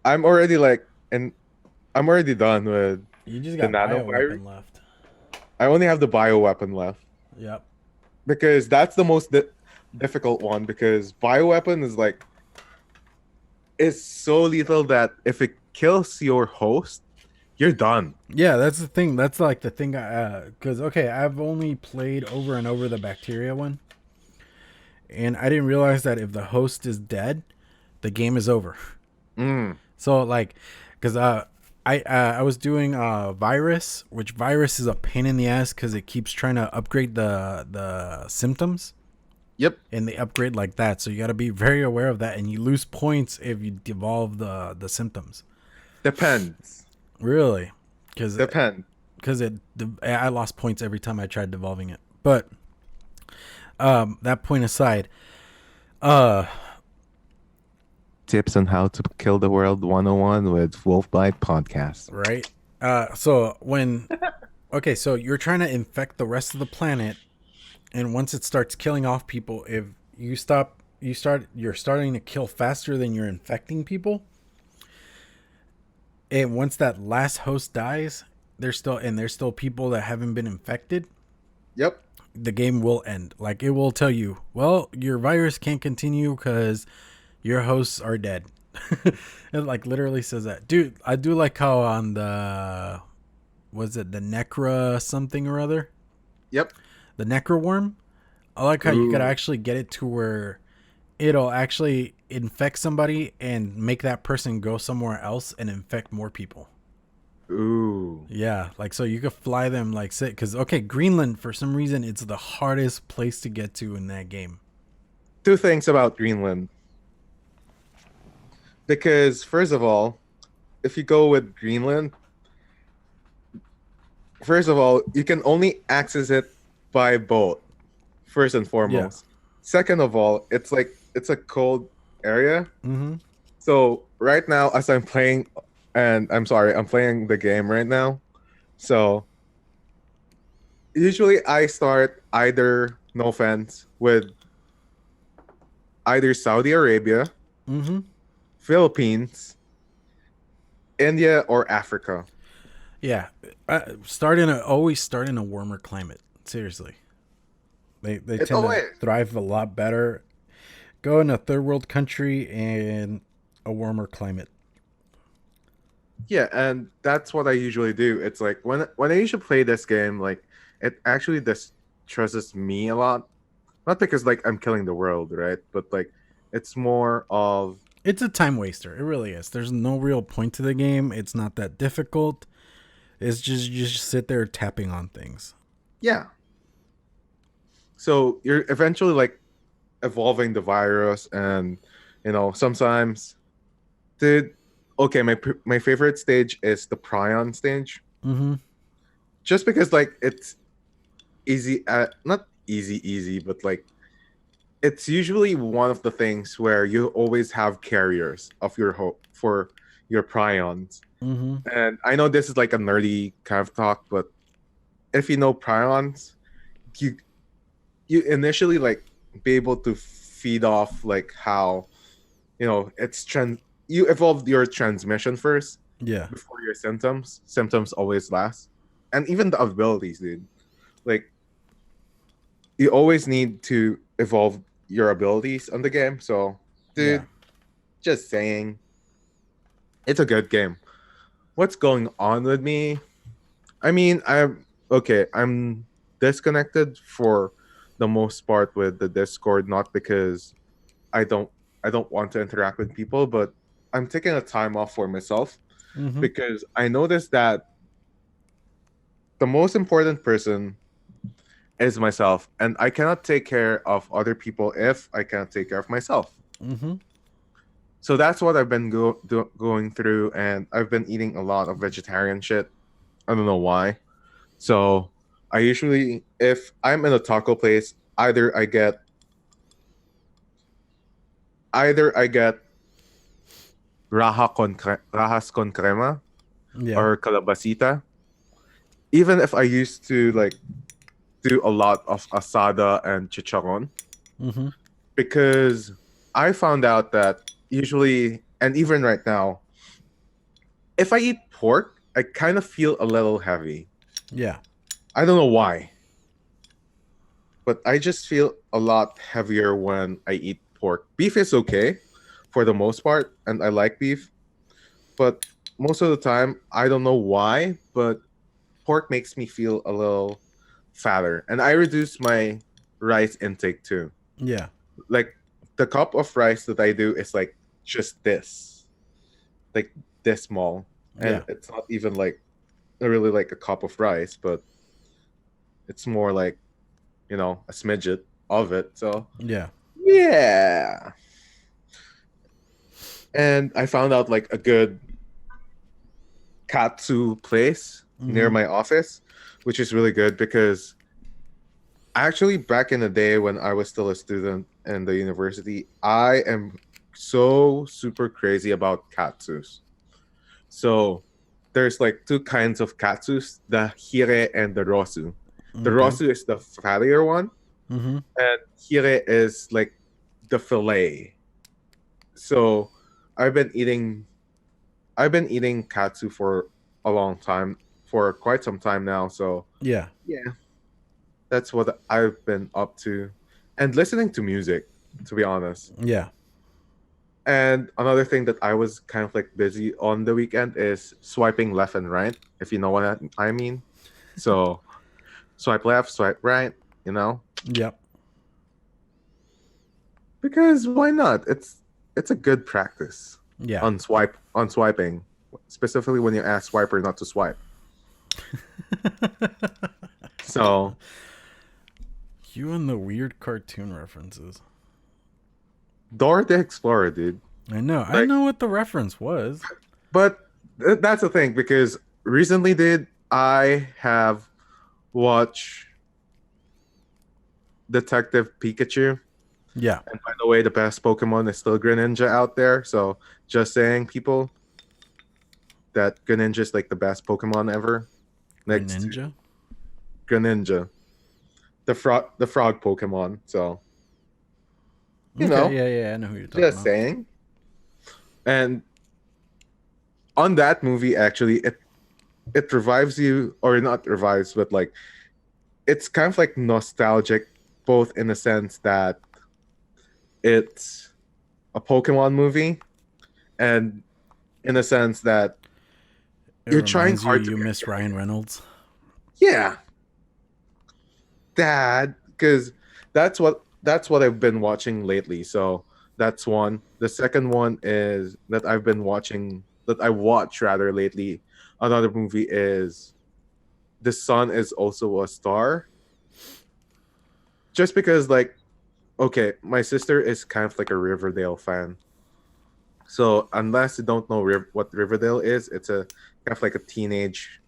I'm already like, and I'm already done with you just the got bio nanovirus. weapon left. I only have the bio weapon left Yep. because that's the most difficult one because bio weapon is like it's so lethal that if it kills your host, you're done. Yeah, that's the thing. That's like the thing. Because okay, I've only played over and over the bacteria one, and I didn't realize that if the host is dead, the game is over. Mm. So like, because I was doing virus, which virus is a pain in the ass because it keeps trying to upgrade the symptoms, Yep. and they upgrade like that. So you got to be very aware of that, and you lose points if you devolve the symptoms. Depends. Really, because Depends. I lost points every time I tried devolving it. But that point aside, uh Tips on how to kill the world 101 with Wolfbite Podcast. right. So so you're trying to infect the rest of the planet, and once it starts killing off people, if you're starting to kill faster than you're infecting people. And once that last host dies, there's still people that haven't been infected, Yep. the game will end. Like, it will tell you, well, your virus can't continue because your hosts are dead. It like literally says that. Dude, I do like how on the, was it the Necra something or other? Yep. The Necra worm? I like how you could actually get it to where it'll actually infect somebody and make that person go somewhere else and infect more people. Ooh. Yeah, like, so you could fly them, like, say, because, okay, Greenland, for some reason, it's the hardest place to get to in that game. Two things about Greenland. Because, first of all, if you go with Greenland, first of all, you can only access it by boat, first and foremost. Yeah. Second of all, it's a cold area. Mm-hmm. So right now, as I'm playing, and I'm sorry, I'm playing the game right now. So usually I start either, no offense, with either Saudi Arabia, mm-hmm. Philippines, India, or Africa. Yeah, always start in a warmer climate. Seriously, they tend to thrive a lot better. Go in a third world country and a warmer climate. Yeah, and that's what I usually do. It's like when I usually play this game, like, it actually distresses me a lot. Not because like I'm killing the world, right? But like it's more of, it's a time waster. It really is. There's no real point to the game. It's not that difficult. It's just you just sit there tapping on things. Yeah. So you're eventually like evolving the virus, and sometimes, dude. Okay, my favorite stage is the prion stage. Mm-hmm. Just because like it's easy, not easy, but like it's usually one of the things where you always have carriers of your for your prions. Mm-hmm. And I know this is like a nerdy kind of talk, but if you know prions, you initially like be able to feed off like how it's you evolved your transmission first. Yeah. Before your symptoms. Symptoms always last. And even the abilities, dude. Like, you always need to evolve your abilities on the game. So, dude, just saying. It's a good game. What's going on with me? I mean, I'm disconnected for the most part with the Discord, not because I don't want to interact with people, but I'm taking a time off for myself, because I noticed that the most important person is myself, and I cannot take care of other people if I cannot take care of myself. Mm-hmm. So that's what I've been going through, and I've been eating a lot of vegetarian shit. I don't know why. So I usually, if I'm in a taco place, either I get rajas con crema, or calabacita. Even if I used to like do a lot of asada and chicharron, because I found out that usually, and even right now, if I eat pork, I kind of feel a little heavy. Yeah. I don't know why, but I just feel a lot heavier when I eat pork. Beef is okay for the most part, and I like beef, but most of the time, I don't know why, but pork makes me feel a little fatter, and I reduce my rice intake too. Yeah. Like, the cup of rice that I do is like just this, like this small, and it's not even like really like a cup of rice, but it's more like a smidget of it. So yeah. And I found out like a good katsu place near my office, which is really good, because actually back in the day when I was still a student in the university, I am so super crazy about katsus. So there's like two kinds of katsus, the hire and the rosu. The rosu is the fattier one, and hire is like the fillet. So I've been eating katsu for a long time, for quite some time now. So Yeah. yeah, that's what I've been up to, and listening to music, to be honest. Yeah. And another thing that I was kind of like busy on the weekend is swiping left and right, if you know what I mean. So swipe left, swipe right, you know, Yep. because why not? It's a good practice Yeah. on swiping, specifically when you ask swiper not to swipe. So You and the weird cartoon references. Dora the Explorer, dude. I know. I Like, know what the reference was. but that's the thing, because recently, dude, I have watched Detective Pikachu. Yeah. And by the way, the best Pokemon is still Greninja out there. So just saying, people, that Greninja is like the best Pokemon ever. Next to Ninja. Greninja, the frog Pokemon. So you Okay. know, Yeah. Yeah. I know who you're talking just about. saying. And on that movie, actually, it revives you, or not revives, but like it's kind of like nostalgic, both in the sense that it's a Pokemon movie, and in a sense that It you're trying reminds you hard to you get miss Ryan Reynolds. yeah, dad, because that's what I've been watching lately. So that's one. The second one is that I've been watching, that I watch rather lately. Another movie is The Sun Is Also a Star. Just because, like, okay, my sister is kind of like a Riverdale fan. So unless you don't know what Riverdale is, it's a kind of like a teenage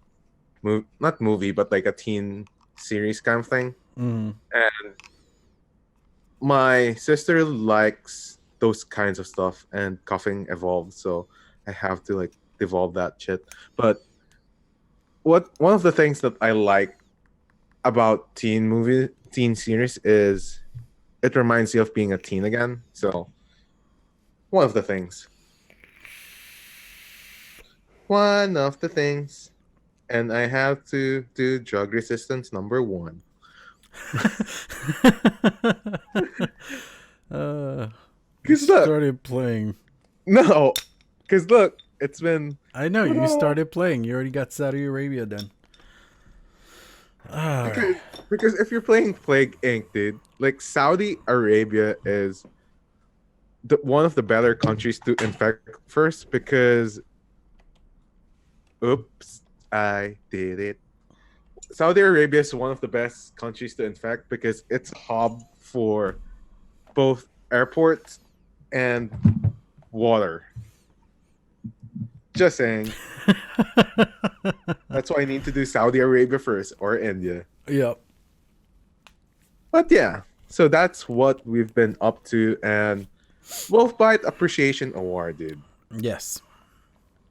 not movie, but like a teen series kind of thing. Mm. And my sister likes those kinds of stuff, and coughing evolved, so I have to like devolve that shit. But one of the things that I like about teen series is it reminds you of being a teen again. So one of the things. One of the things. And I have to do drug resistance number 1. You Because look, started playing. no, because look, it's been. I know you started playing. You already got Saudi Arabia done. Because, because if you're playing Plague Inc., dude, like Saudi Arabia is one of the better countries to infect first, because oops, I did it. Saudi Arabia is one of the best countries to infect because it's a hub for both airports and water. Just saying. That's why I need to do Saudi Arabia first, or India. Yep. But yeah, so that's what we've been up to. And Wolf Bite Appreciation Award, dude. Yes.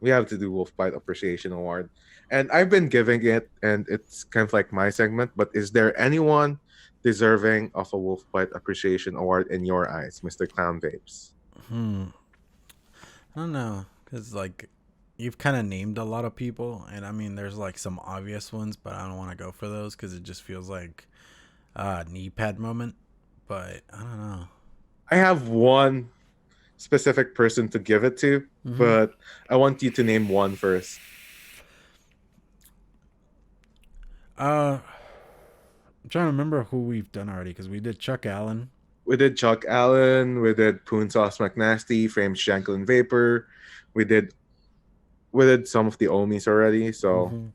We have to do Wolf Bite Appreciation Award. And I've been giving it, and it's kind of like my segment, but is there anyone deserving of a Wolf Bite Appreciation Award in your eyes, Mr. Clown Vapes? I don't know, because like you've kind of named a lot of people, and I mean there's like some obvious ones, but I don't want to go for those because it just feels like a knee pad moment. But I don't know. I have one specific person to give it to, but I want you to name one first. I'm trying to remember who we've done already, because we did Chuck Allen. We did Chuck Allen. We did PoonSauce Mcnasty, Frames Janklin Vaper. We did some of the Ohmies already. So,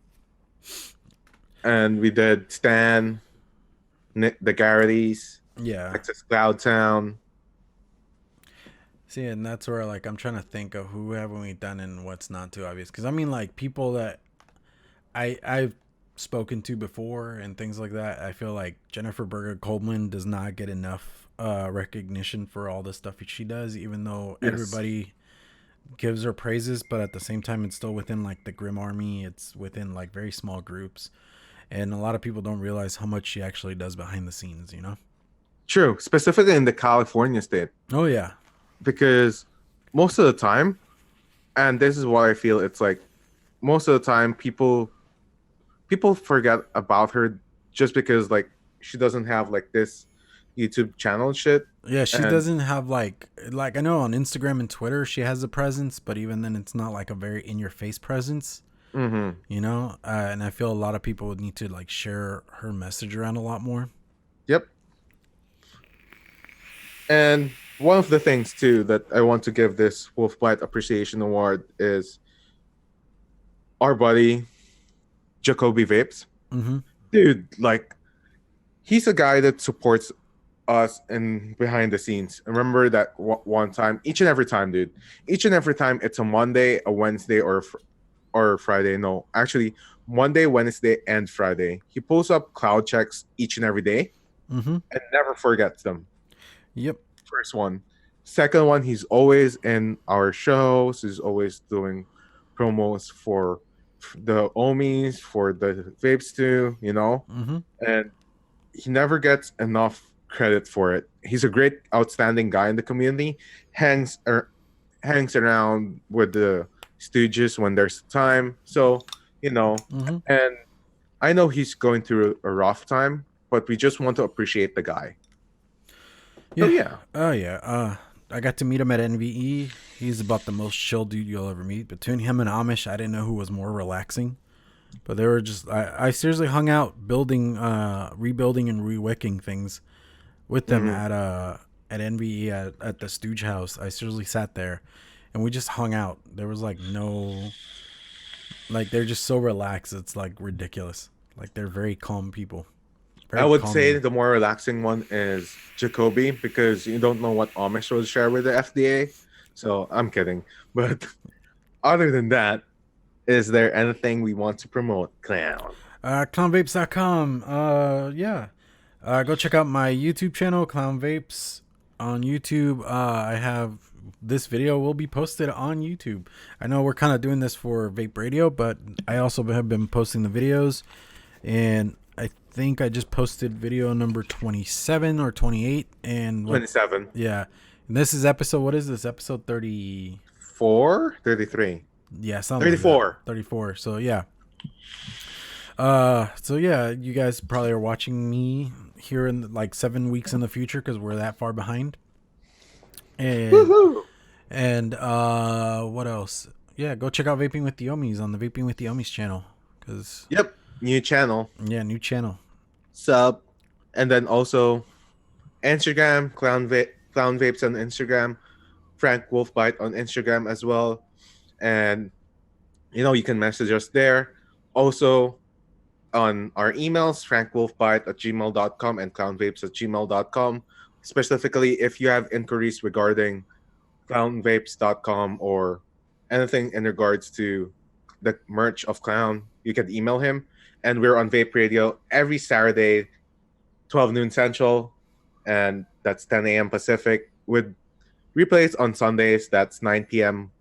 and we did Stan, Nick, the Garrities, Yeah. Texas Cloud Town. See, and that's where like I'm trying to think of who haven't we done and what's not too obvious. Because I mean, like people that I've spoken to before and things like that. I feel like Jennifer Berger Coleman does not get enough recognition for all the stuff she does, even though everybody gives her praises, but at the same time it's still within like the Grim Army. It's within like very small groups, and a lot of people don't realize how much she actually does behind the scenes, you know. True, specifically in the California state. Oh yeah. Because most of the time, and this is why I feel it's like most of the time people people forget about her just because like she doesn't have like this YouTube channel and shit. Yeah, she And doesn't have like I know on Instagram and Twitter she has a presence, but even then it's not like a very in your face presence. mm-hmm. You know, and I feel a lot of people would need to like share her message around a lot more. Yep. And one of the things too that I want to give this Wolfbite Appreciation Award is our buddy Jacoby Vapes. Mm-hmm. Dude, like he's a guy that supports us in behind the scenes. I remember that one time, each and every time, dude. Each and every time, it's a Monday, a Wednesday, or Friday. No, actually, Monday, Wednesday, and Friday. He pulls up cloud checks each and every day, Mm-hmm. and never forgets them. Yep. First one. Second one, he's always in our shows. He's always doing promos for the Ohmies, for the vapes too, you know? Mm-hmm. And he never gets enough credit for it. He's a great, outstanding guy in the community. Hangs around with the Stooges when there's time. So, you know, Mm-hmm. and I know he's going through a rough time, but we just want to appreciate the guy. Yeah. So, yeah. Oh yeah. I got to meet him at NVE. He's about the most chill dude you'll ever meet. Between him and Amish, I didn't know who was more relaxing. But they were just I seriously hung out building, rebuilding and rewicking things with them at NVE at the Stooge house. I seriously sat there and we just hung out. There was like no, like they're just so relaxed. It's like ridiculous. Like they're very calm people. Very I would calming. say the more relaxing one is Jacoby because you don't know what Amish will share with the FDA. So I'm kidding. But other than that, is there anything we want to promote, Clown? Clownvapes.com. Yeah. Go check out my YouTube channel, Clown Vapes, on YouTube. I have this video will be posted on YouTube. I know we're kind of doing this for Vape Radio, but I also have been posting the videos, and I think I just posted video number 27 or 28 and 27. Yeah. And this is episode, what is this? Episode 30. 33. Yeah, something 34. like 34. So yeah. So yeah, you guys probably are watching me here in like 7 weeks in the future because we're that far behind. And Woohoo! and what else? Yeah, go check out Vaping with the Ohmies on the Vaping with the Ohmies channel. Cause Yep, new channel. yeah, new channel. Sub. And then also Instagram, Clown Vapes on Instagram, Frank Wolfbite on Instagram as well. And you know, you can message us there. Also on our emails, frankwolfbite@gmail.com and clownvapes@gmail.com. Specifically, if you have inquiries regarding clownvapes.com or anything in regards to the merch of Clown, you can email him. And we're on Vape Radio every Saturday, 12 noon Central, and that's 10 a.m. Pacific, with replays on Sundays, that's 9 p.m.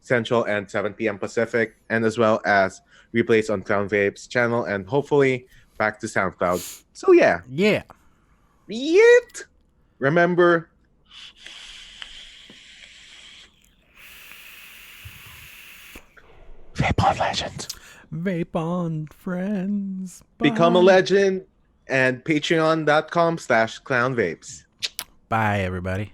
Central and 7 p.m. Pacific, and as well as replays on Clown Vapes channel, and hopefully back to SoundCloud. So yeah. Yeah. Yet. Remember, vape on legend. Vape on, friends. Bye. Become a legend, and patreon.com/clownvapes. Bye, everybody.